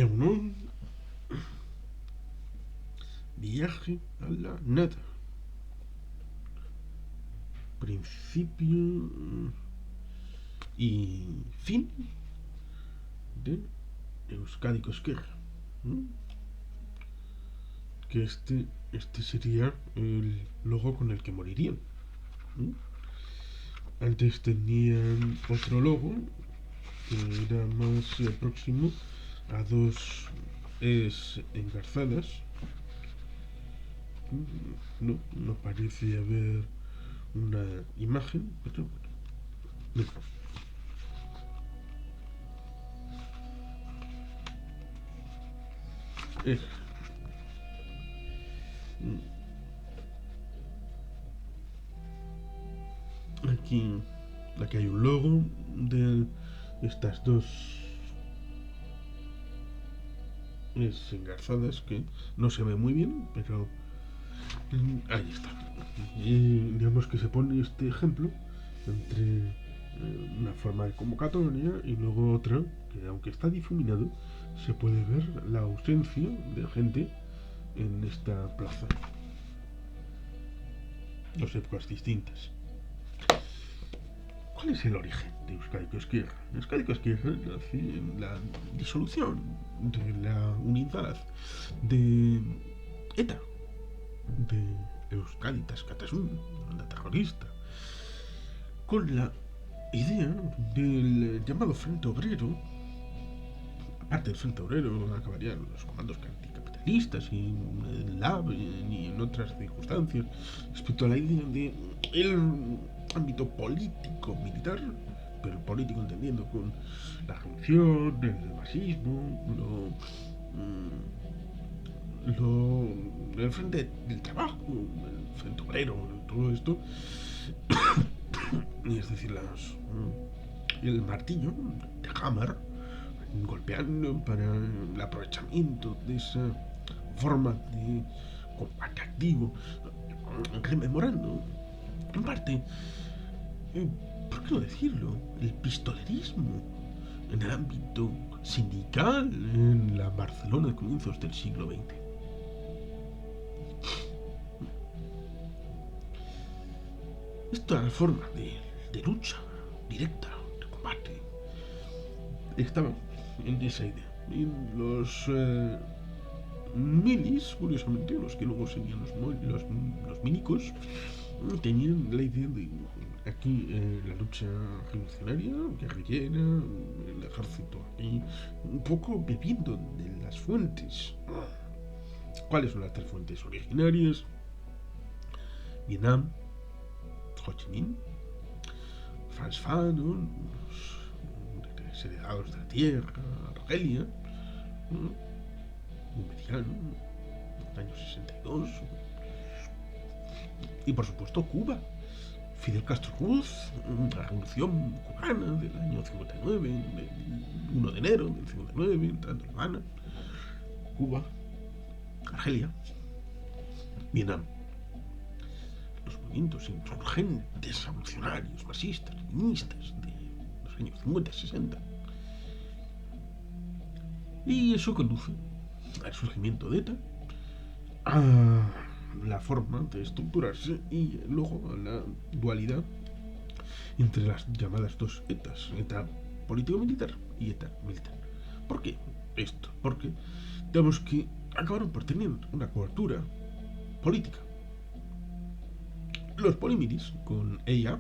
un viaje a la nada. Principio y fin de Euskadi Cosquerra. Que este sería el logo con el que morirían. Antes tenían otro logo que era más próximo a dos engarzadas. No parece haber una imagen, pero bueno. Eh, aquí, aquí hay un logo de estas dos engarzadas que no se ve muy bien, pero ahí está. Y digamos que se pone este ejemplo entre una forma de convocatoria y luego otra que, aunque está difuminado, se puede ver la ausencia de gente en esta plaza. Dos épocas distintas. ¿Cuál es el origen de Euskadi Cosquerra? Euskadi Cosquerra nace en la disolución de la unidad de ETA, de Euskaditas Katasun, la terrorista, con la idea del llamado Frente Obrero. Aparte del Frente Obrero acabarían los comandos anticapitalistas y en el LAB y en otras circunstancias respecto a la idea de el ámbito político militar, pero político entendiendo con la revolución, el fascismo, el frente del trabajo, el Frente Obrero, todo esto. Y es decir, el martillo de Hammer golpeando para el aprovechamiento de esa forma de combate activo, rememorando en parte, ¿por qué no decirlo?, el pistolerismo en el ámbito sindical en la Barcelona de comienzos del siglo XX. Esta forma de lucha directa, de combate, estaba en esa idea. Y los milis, curiosamente, los que luego serían los milicos, tenían la idea de aquí la lucha revolucionaria, guerrillera, el ejército aquí, un poco bebiendo de las fuentes. ¿Cuáles son las tres fuentes originarias? Vietnam, Ho Chi Minh, Frantz Fanon, los heredados de la tierra, Argelia, un mexicano, en el año 62. Y por supuesto Cuba, Fidel Castro Ruz, la revolución cubana del año 59, del 1 de enero del 59, entrando en La Habana, Cuba, Argelia, Vietnam. Los movimientos insurgentes, revolucionarios, marxistas, leninistas de los años 50 y 60. Y eso conduce al surgimiento de ETA, a la forma de estructurarse y luego a la dualidad entre las llamadas dos ETAs, ETA político-militar y ETA militar. ¿Por qué esto? Porque digamos que acabaron por tener una cobertura política. Los polimilis con ella,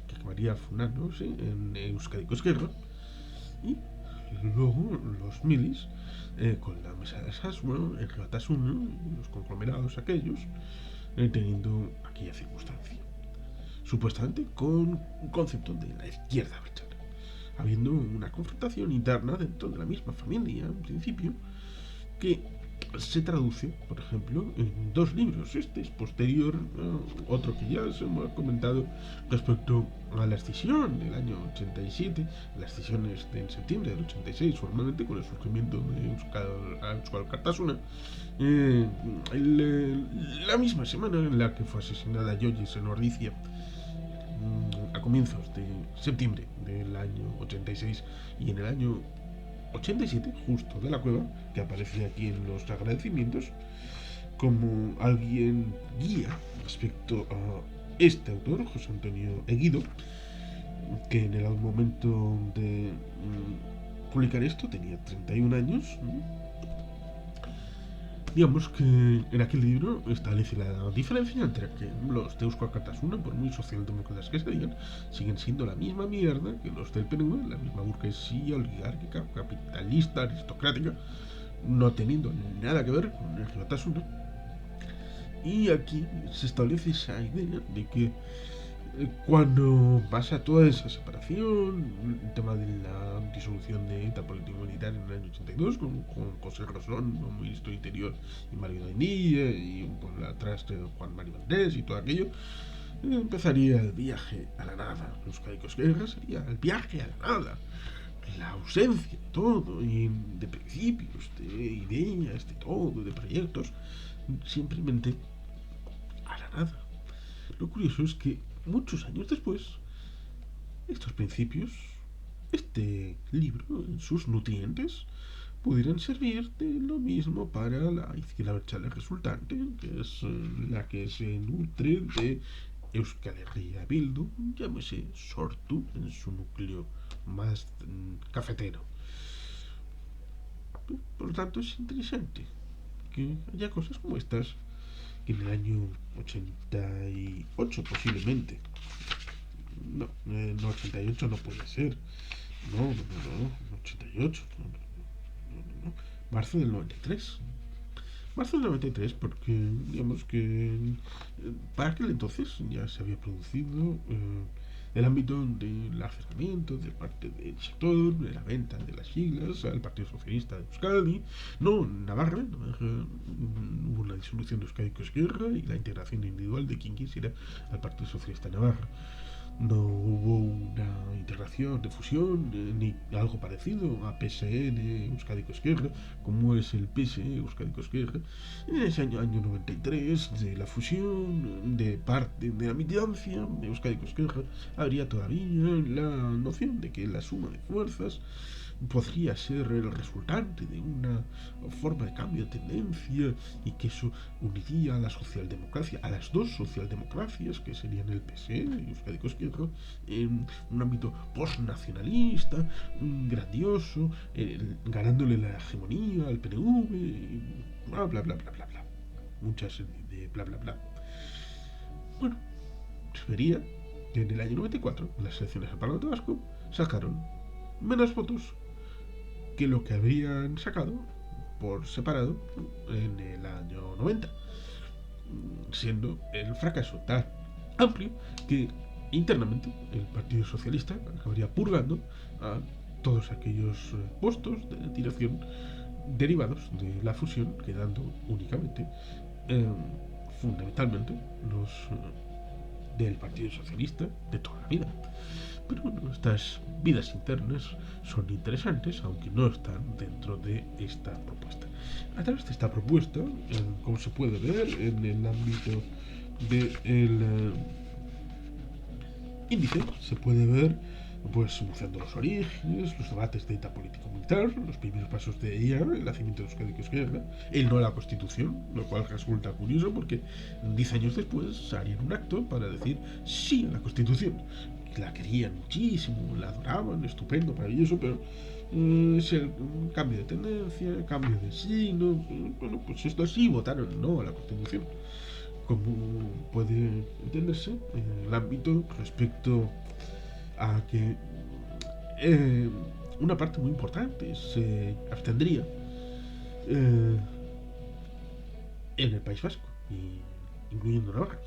que acabaría funándose en Euskadi Cosquerra, y luego los milis con la mesa de Sasua, el Batasuna, los conglomerados aquellos, teniendo aquella circunstancia. Supuestamente con un concepto de la izquierda abertzale, habiendo una confrontación interna dentro de la misma familia, en principio, que se traduce, por ejemplo, en dos libros. Este es posterior a otro que ya se me ha comentado respecto a la escisión del año 87, las escisiones en septiembre del 86, formalmente con el surgimiento de Euskal Kartasuna, la misma semana en la que fue asesinada Joyce en Ordizia, a comienzos de septiembre del año 86, y en el año 87, justo de la Cueva, que aparece aquí en los agradecimientos, como alguien guía respecto a este autor, José Antonio Eguido, que en el momento de publicar esto tenía 31 años. Digamos que en aquel libro establece la diferencia entre que los de Eusko Alkartasuna, por muy socialdemócratas que se digan, siguen siendo la misma mierda que los del PNV, la misma burguesía oligárquica, capitalista, aristocrática, no teniendo nada que ver con el Batasuna. Y aquí se establece esa idea de que cuando pasa toda esa separación, el tema de la disolución de ETA político-militar en el año 82, con José Rosón como ministro de Interior y Mario Dainilla, y por atrás de Juan Mario Valdés y todo aquello, empezaría el viaje a la nada. Los caicos guerras sería el viaje a la nada, la ausencia de todo, y de principios, de ideas, de todo, de proyectos, simplemente a la nada. Lo curioso es que muchos años después, estos principios, este libro, en sus nutrientes, pudieran servir de lo mismo para la izquierda abertzale resultante, que es la que se nutre de Euskal Herria Bildu, llámese Sortu en su núcleo más cafetero. Por lo tanto, es interesante que haya cosas como estas, que en el año 88 posiblemente. No, 88 no puede ser. No, 88. No. Marzo del 93. Marzo del 93, porque digamos que para aquel entonces ya se había producido el ámbito del acercamiento de parte del sector, de la venta de las siglas al Partido Socialista de Euskadi. No, Navarra hubo una disolución de Euskadi Cosquerra y la integración individual de quien quisiera al Partido Socialista de Navarra. No hubo una integración de fusión ni algo parecido a PSN Euskadi Cosquerra, como es el PSE Euskadi Cosquerra. En ese año 93, de la fusión de parte de la militancia de Euskadi Cosquerra, habría todavía la noción de que la suma de fuerzas podría ser el resultante de una forma de cambio de tendencia, y que eso uniría a la socialdemocracia, a las dos socialdemocracias que serían el PSE y Euskadi Cosquerra, en un ámbito postnacionalista grandioso, ganándole la hegemonía al PNV, y bla bla bla bla bla bla, muchas de bla bla bla. Bueno, se vería que en el año 94 las elecciones al Parlamento Vasco sacaron menos votos que lo que habrían sacado por separado en el año 90, siendo el fracaso tan amplio que internamente el Partido Socialista acabaría purgando a todos aquellos puestos de dirección derivados de la fusión, quedando únicamente fundamentalmente los del Partido Socialista de toda la vida. Pero bueno, estas vidas internas son interesantes, aunque no están dentro de esta propuesta. A través de esta propuesta, como se puede ver en el ámbito del índice, se puede ver pues buceando los orígenes, los debates de ETA político-militar, los primeros pasos de ella, el nacimiento de Euskadi Cosquerra, el no a la Constitución, lo cual resulta curioso porque 10 años después harían un acto para decir sí a la Constitución. La querían muchísimo, la adoraban, estupendo, maravilloso, pero es el cambio de tendencia, cambio de signo. Bueno, pues esto así, votaron no a la Constitución. Como puede entenderse, en el ámbito respecto a que una parte muy importante se abstendría en el País Vasco, incluyendo Navarra.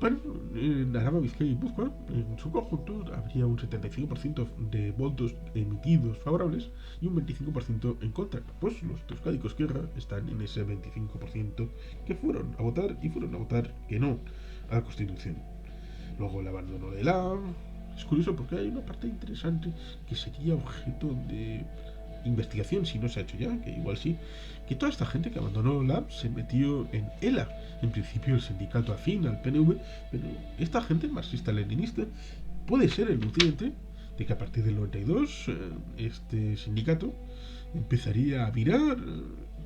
Bueno, en Araba, Vizcaya y Guipúzcoa, en su conjunto, habría un 75% de votos emitidos favorables y un 25% en contra. Pues los Euskadi Cosquerra están en ese 25% que fueron a votar que no a la Constitución. Luego el abandono de la... Es curioso porque hay una parte interesante que sería objeto de investigación, si no se ha hecho ya, que igual sí, que toda esta gente que abandonó la se metió en ELA, en principio el sindicato afín al PNV, pero esta gente marxista-leninista puede ser el nutriente de que a partir del 92 este sindicato empezaría a virar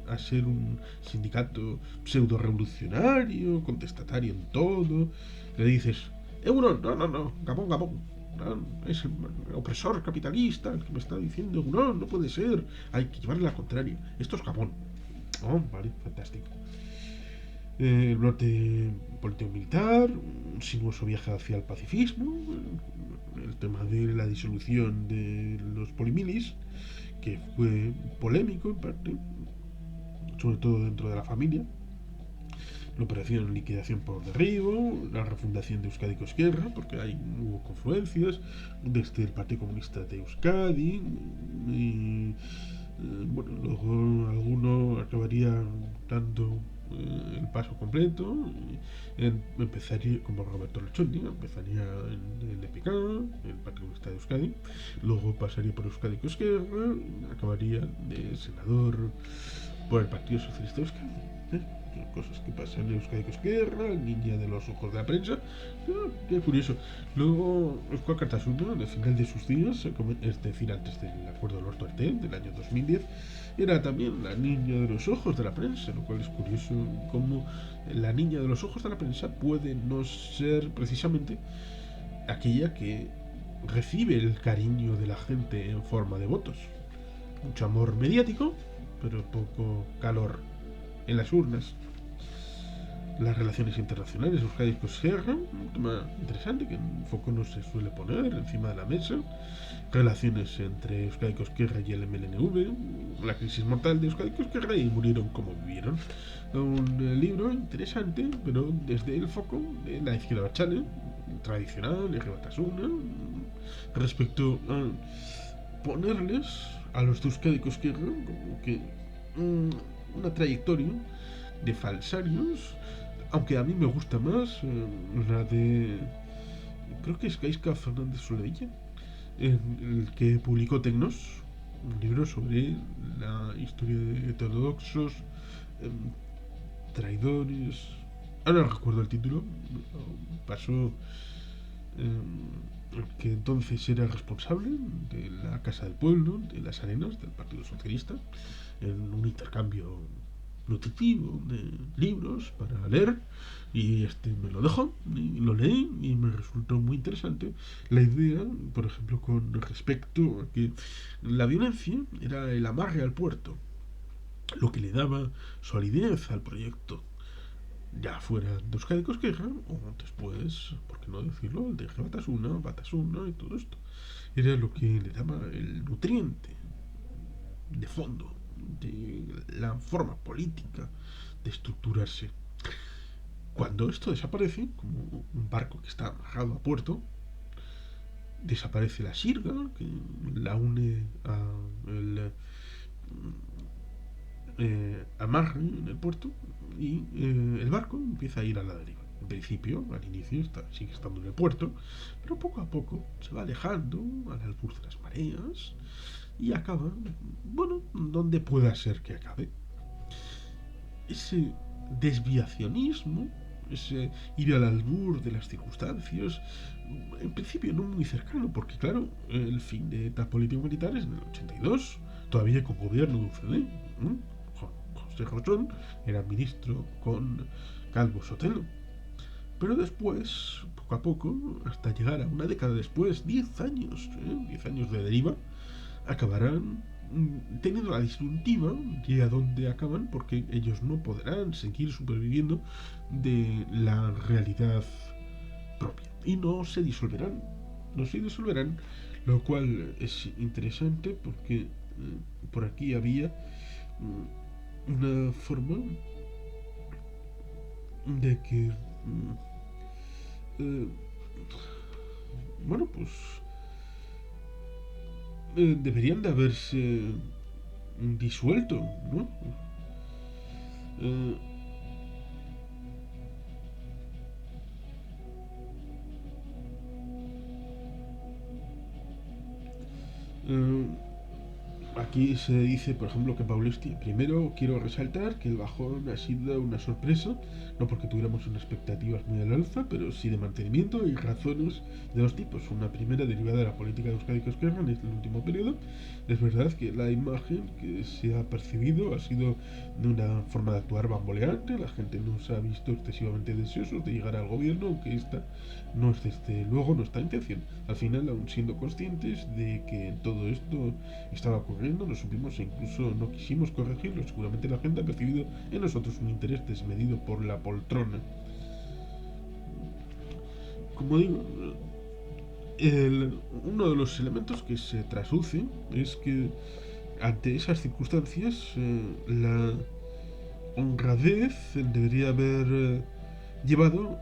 a ser un sindicato pseudo revolucionario, contestatario en todo. Le dices, Euron, no, no, no, Gabón, Gabón. No, es el opresor capitalista el que me está diciendo, no, no puede ser, hay que llevarle la contraria. Esto es Gabón. Oh, vale, fantástico. El brote político-militar, un sinuoso viaje hacia el pacifismo, el tema de la disolución de los polimilis, que fue polémico en parte, sobre todo dentro de la familia, la operación liquidación por derribo, la refundación de Euskadi Cosquerra, porque ahí hubo confluencias desde el Partido Comunista de Euskadi, y bueno, luego alguno acabaría dando el paso completo, empezaría como Roberto Lechondi, empezaría en el EPK, el Partido Comunista de Euskadi, luego pasaría por Euskadi Cosquerra, acabaría de senador por el Partido Socialista de Euskadi. Cosas que pasan en Euskadi Cosquerra, niña de los ojos de la prensa. Qué curioso. Luego, Euskal Kartasuna, al final de sus días, es decir, antes del acuerdo de Lorto Artel del año 2010, era también la niña de los ojos de la prensa, lo cual es curioso cómo la niña de los ojos de la prensa puede no ser precisamente aquella que recibe el cariño de la gente en forma de votos. Mucho amor mediático, pero poco calor en las urnas. Las relaciones internacionales, Euskadi Cosquerra, un tema interesante que en foco no se suele poner encima de la mesa. Relaciones entre Euskadi Cosquerra y el MLNV, la crisis mortal de Euskadi Cosquerra y murieron como vivieron. Un libro interesante, pero desde el foco de la izquierda abertzale, tradicional, Batasuna, respecto a ponerles a los de Euskadi Cosquerra como que una trayectoria de falsarios, aunque a mí me gusta más la de, creo que es Gaisca Fernández Soledilla, el que publicó Tecnos, un libro sobre la historia de heterodoxos, traidores. Ahora no recuerdo el título. Pasó el que entonces era responsable de la Casa del Pueblo, de las Arenas, del Partido Socialista, en un intercambio nutritivo de libros para leer, y me lo dejó y lo leí y me resultó muy interesante la idea, por ejemplo, con respecto a que la violencia era el amarre al puerto, lo que le daba solidez al proyecto, ya fuera de Euskadi Cosquerra o después, por qué no decirlo, el de Batasuna y todo esto. Era lo que le daba el nutriente de fondo de la forma política de estructurarse. Cuando esto desaparece, como un barco que está amarrado a puerto, desaparece la sirga que la une a el amarre en el puerto, y el barco empieza a ir a la deriva. En principio, al inicio, sigue estando en el puerto, pero poco a poco se va alejando a la luz de las mareas y acaba, bueno, donde pueda ser que acabe. Ese desviacionismo, ese ir al albur de las circunstancias, en principio no muy cercano, porque claro, el fin de ETA político-militar es en el 82, todavía con gobierno de UCD. José Rosón era ministro con Calvo Sotelo. Pero después, poco a poco, hasta llegar a una década después, 10 años, 10 años de deriva, acabarán teniendo la disyuntiva de a dónde acaban, porque ellos no podrán seguir superviviendo de la realidad propia y no se disolverán, lo cual es interesante porque por aquí había una forma de que eh, bueno, pues deberían de haberse disuelto, ¿no? Eh, eh, Aquí se dice, por ejemplo, que Paulesti, primero quiero resaltar que el bajón ha sido una sorpresa, no porque tuviéramos unas expectativas muy al alza, pero sí de mantenimiento y razones de dos tipos. Una primera derivada de la política de Euskadi que Esquerra en el último periodo. Es verdad que la imagen que se ha percibido ha sido de una forma de actuar bamboleante, la gente no se ha visto excesivamente deseosos de llegar al gobierno, aunque esta no es desde luego nuestra intención. Al final, aún siendo conscientes de que todo esto estaba ocurriendo, lo supimos e incluso no quisimos corregirlo. Seguramente la gente ha percibido en nosotros un interés desmedido por la poltrona. Como digo, uno de los elementos que se trasluce es que ante esas circunstancias la honradez debería haber llevado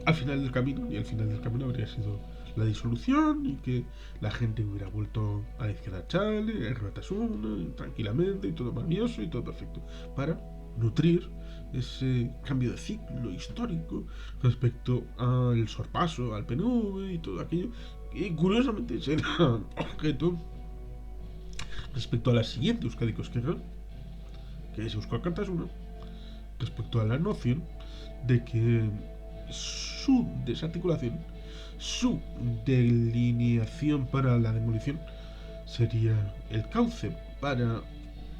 al final del camino, y al final del camino habría sido la disolución y que la gente hubiera vuelto a la izquierda Chale, el Ratasuna, tranquilamente y todo maravilloso y todo perfecto, para nutrir ese cambio de ciclo histórico respecto al sorpaso, al PNV y todo aquello que curiosamente será objeto respecto a la siguiente Euskadi Esquerra, que es Euskal Cartasuna, respecto a la noción de que su desarticulación, su delineación para la demolición sería el cauce para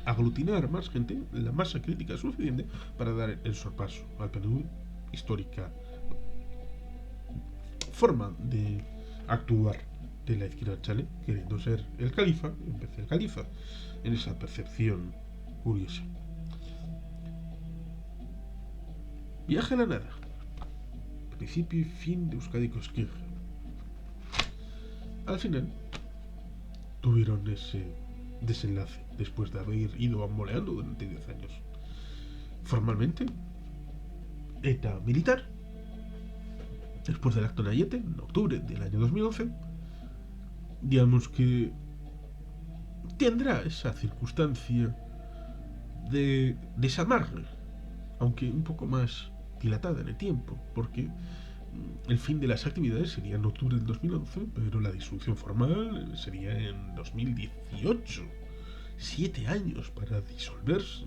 aglutinar más gente, la masa crítica suficiente para dar el sorpaso al PNV, histórica forma de actuar de la izquierda chale, queriendo ser el califa, en vez del califa, en esa percepción curiosa. Viaje a la nada. Principio y fin de Euskadi Esquerra. Al final, tuvieron ese desenlace después de haber ido bamboleando durante 10 años. Formalmente, ETA militar, después del acto Nayete, en octubre del año 2011, digamos que tendrá esa circunstancia de desamarre, aunque un poco más dilatada en el tiempo, porque el fin de las actividades sería en octubre del 2011, pero la disolución formal sería en 2018. 7 años para disolverse.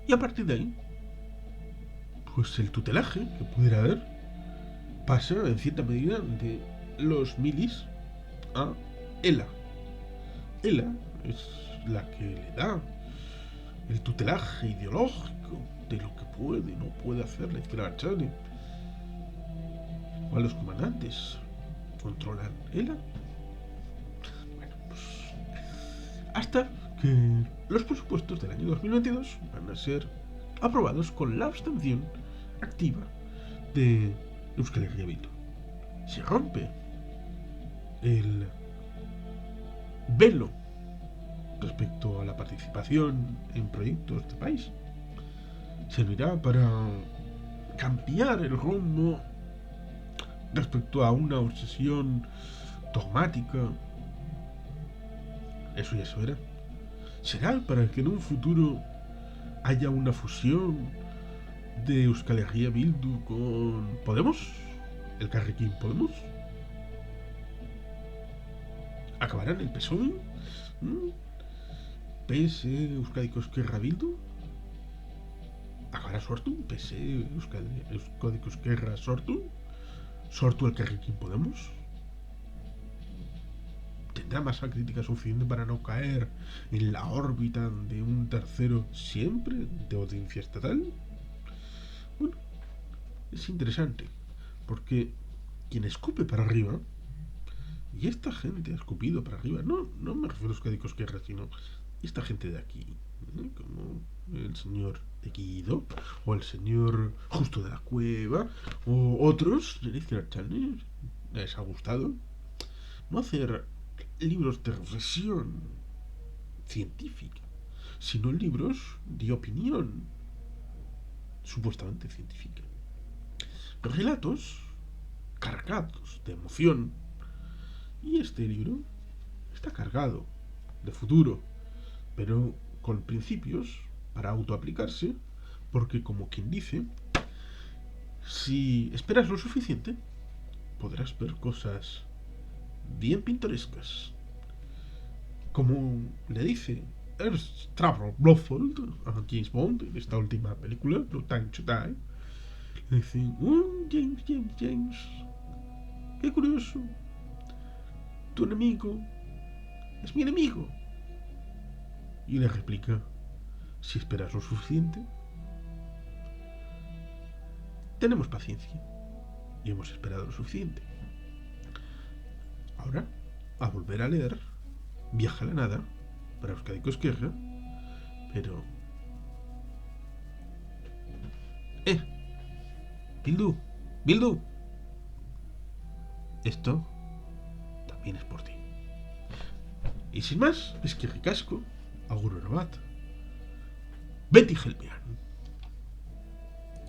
Y a partir de ahí, pues el tutelaje que pudiera haber pasa en cierta medida de los milis a ELA. ELA es la que le da el tutelaje ideológico de lo que puede y no puede hacer la izquierda chale. O a los comandantes controlan ELA. Bueno, pues hasta que los presupuestos del año 2022 van a ser aprobados con la abstención activa de Euskal Herria Bildu. Se rompe el velo respecto a la participación en proyectos de país. Servirá para cambiar el rumbo respecto a una obsesión dogmática. Eso ya se verá. Será para que en un futuro haya una fusión de Euskal Herria Bildu con Podemos, el Carrequín Podemos. ¿Acabarán el PSOE? PS Euskadi Esquerra Bildu? ¿Acabará Sortu? PS Euskadi Esquerra Sortu? ¿Sortu el Carrequín Podemos? ¿Tendrá masa crítica suficiente para no caer en la órbita de un tercero siempre de audiencia estatal? Bueno, es interesante, porque quien escupe para arriba, y esta gente ha escupido para arriba, no me refiero a Euskadi Esquerra, sino esta gente de aquí, como el señor de Guido, o el señor Justo de la Cueva, o otros, les ha gustado no hacer libros de reflexión científica, sino libros de opinión supuestamente científica. Relatos cargados de emoción. Y este libro está cargado de futuro, pero con principios para autoaplicarse, porque como quien dice, si esperas lo suficiente, podrás ver cosas bien pintorescas. Como le dice Trevor Blofeld a James Bond en esta última película, No Time to Die, le dice, James, qué curioso, tu enemigo es mi enemigo. Y le replica, si esperas lo suficiente, tenemos paciencia. Y hemos esperado lo suficiente. Ahora, a volver a leer Viaja a la nada para Euskadi Esquerra, pero... Bildu, Bildu, esto también es por ti. Y sin más, es que ricasco, agur bat, Betty Helmian.